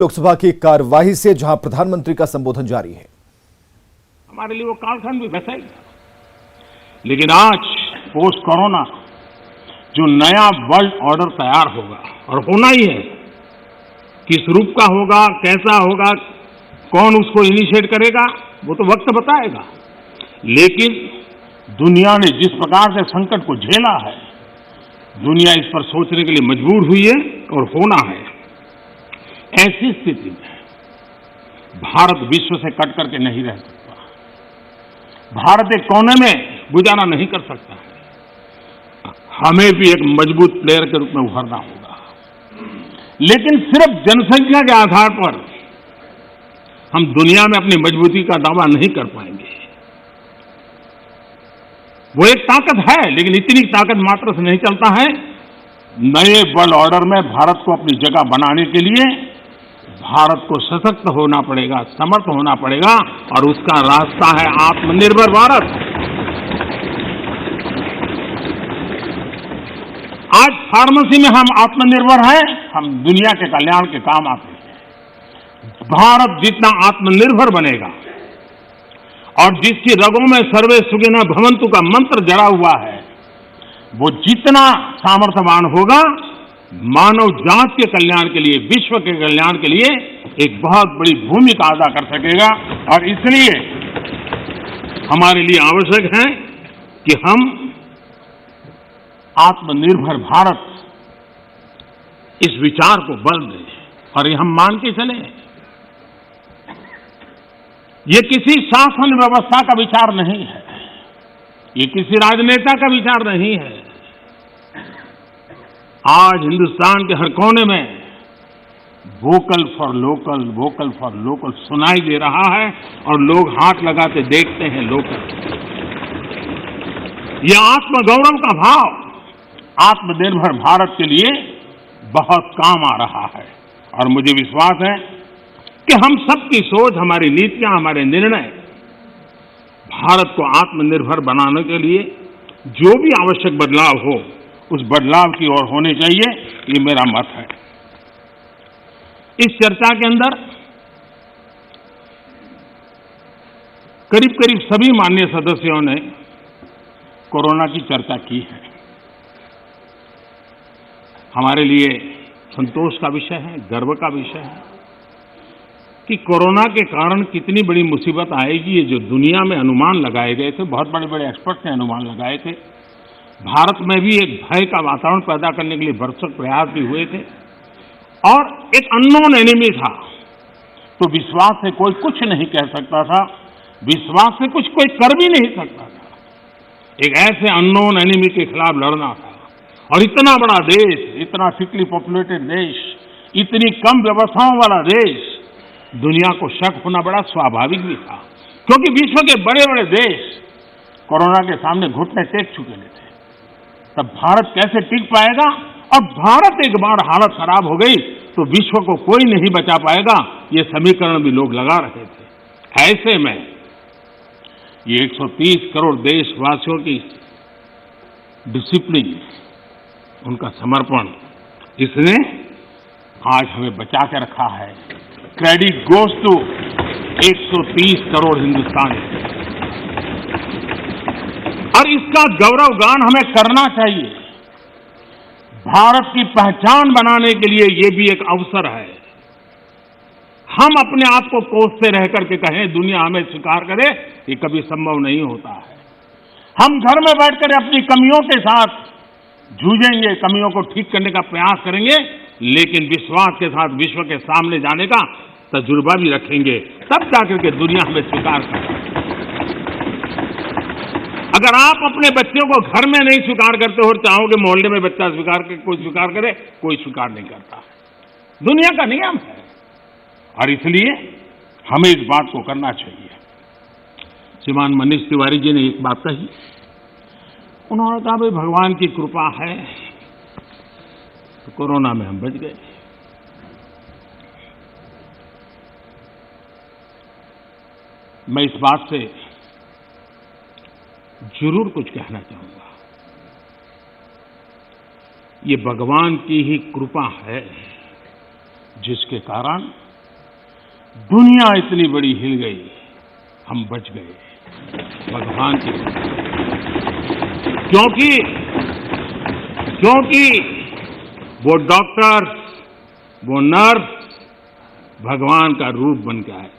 लोकसभा की कार्यवाही से जहां प्रधानमंत्री का संबोधन जारी है। हमारे लिए वो कालखंड भी वैसा ही था, लेकिन आज पोस्ट कोरोना जो नया वर्ल्ड ऑर्डर तैयार होगा और होना ही है, किस रूप का होगा, कैसा होगा, कौन उसको इनिशिएट करेगा, वो तो वक्त बताएगा। लेकिन दुनिया ने जिस प्रकार से संकट को झेला है, दुनिया इस पर सोचने के लिए मजबूर हुई है और होना है। ऐसी स्थिति में भारत विश्व से कट करके नहीं रह सकता। भारत एक कोने में गुजारा नहीं कर सकता है। हमें भी एक मजबूत प्लेयर के रूप में उभरना होगा, लेकिन सिर्फ जनसंख्या के आधार पर हम दुनिया में अपनी मजबूती का दावा नहीं कर पाएंगे। वो एक ताकत है, लेकिन इतनी ताकत मात्र से नहीं चलता है। नए वर्ल्ड ऑर्डर में भारत को अपनी जगह बनाने के लिए भारत को सशक्त होना पड़ेगा, समर्थ होना पड़ेगा, और उसका रास्ता है आत्मनिर्भर भारत। आज फार्मेसी में हम आत्मनिर्भर हैं, हम दुनिया के कल्याण के काम आते हैं। भारत जितना आत्मनिर्भर बनेगा और जिसकी रगों में सर्वे सुखिनः भवन्तु का मंत्र जड़ा हुआ है, वो जितना सामर्थ्यवान होगा, मानव जात के कल्याण के लिए, विश्व के कल्याण के लिए एक बहुत बड़ी भूमिका अदा कर सकेगा। और इसलिए हमारे लिए आवश्यक है कि हम आत्मनिर्भर भारत इस विचार को बल दें और ये हम मान के चलें। ये किसी शासन व्यवस्था का विचार नहीं है, ये किसी राजनेता का विचार नहीं है। आज हिंदुस्तान के हर कोने में वोकल फॉर लोकल सुनाई दे रहा है और लोग हाथ लगाते देखते हैं लोकल। यह आत्मगौरव का भाव आत्मनिर्भर भारत के लिए बहुत काम आ रहा है। और मुझे विश्वास है कि हम सबकी सोच, हमारी नीतियां, हमारे निर्णय भारत को आत्मनिर्भर बनाने के लिए जो भी आवश्यक बदलाव हो, उस बदलाव की ओर होने चाहिए। ये मेरा मत है। इस चर्चा के अंदर करीब करीब सभी माननीय सदस्यों ने कोरोना की चर्चा की है। हमारे लिए संतोष का विषय है, गर्व का विषय है कि कोरोना के कारण कितनी बड़ी मुसीबत आएगी। ये जो दुनिया में अनुमान लगाए गए थे, बहुत बड़े बड़े एक्सपर्ट ने अनुमान लगाए थे, भारत में भी एक भय का वातावरण पैदा करने के लिए भरसक प्रयास भी हुए थे, और एक अननोन एनिमी था। तो विश्वास से कोई कुछ नहीं कह सकता था, विश्वास से कुछ कोई कर भी नहीं सकता था। एक ऐसे अननोन एनिमी के खिलाफ लड़ना था, और इतना बड़ा देश, इतना थिकली पॉपुलेटेड देश, इतनी कम व्यवस्थाओं वाला देश, दुनिया को शक होना बड़ा स्वाभाविक भी था, क्योंकि विश्व के बड़े बड़े देश कोरोना के सामने घुटने टेक चुके थे। तब भारत कैसे टिक पाएगा? और भारत एक बार हालत खराब हो गई तो विश्व को कोई नहीं बचा पाएगा, ये समीकरण भी लोग लगा रहे थे। ऐसे में ये 130 करोड़ देशवासियों की डिसिप्लिन, उनका समर्पण, इसने आज हमें बचा के रखा है। क्रेडिट गोज टू 130 करोड़ हिंदुस्तानी, और इसका गौरव गान हमें करना चाहिए। भारत की पहचान बनाने के लिए ये भी एक अवसर है। हम अपने आप को कोसते रह करके कहें दुनिया हमें स्वीकार करे, ये कभी संभव नहीं होता है। हम घर में बैठकर अपनी कमियों के साथ जूझेंगे, कमियों को ठीक करने का प्रयास करेंगे, लेकिन विश्वास के साथ विश्व के सामने जाने का तजुर्बा भी रखेंगे, तब जाकर के दुनिया हमें स्वीकार करेगी। अगर आप अपने बच्चों को घर में नहीं स्वीकार करते हो, चाहोगे मोहल्ले में बच्चा स्वीकार करे, कोई स्वीकार करे, कोई स्वीकार नहीं करता। दुनिया का नियम है, और इसलिए हमें इस बात को करना चाहिए। श्रीमान मनीष तिवारी जी ने एक बात कही, उन्होंने कहा भाई भगवान की कृपा है तो कोरोना में हम बच गए। मैं इस बात से जरूर कुछ कहना चाहूंगा। ये भगवान की ही कृपा है जिसके कारण दुनिया इतनी बड़ी हिल गई, हम बच गए भगवान की क्योंकि वो डॉक्टर, वो नर्स भगवान का रूप बन के आए।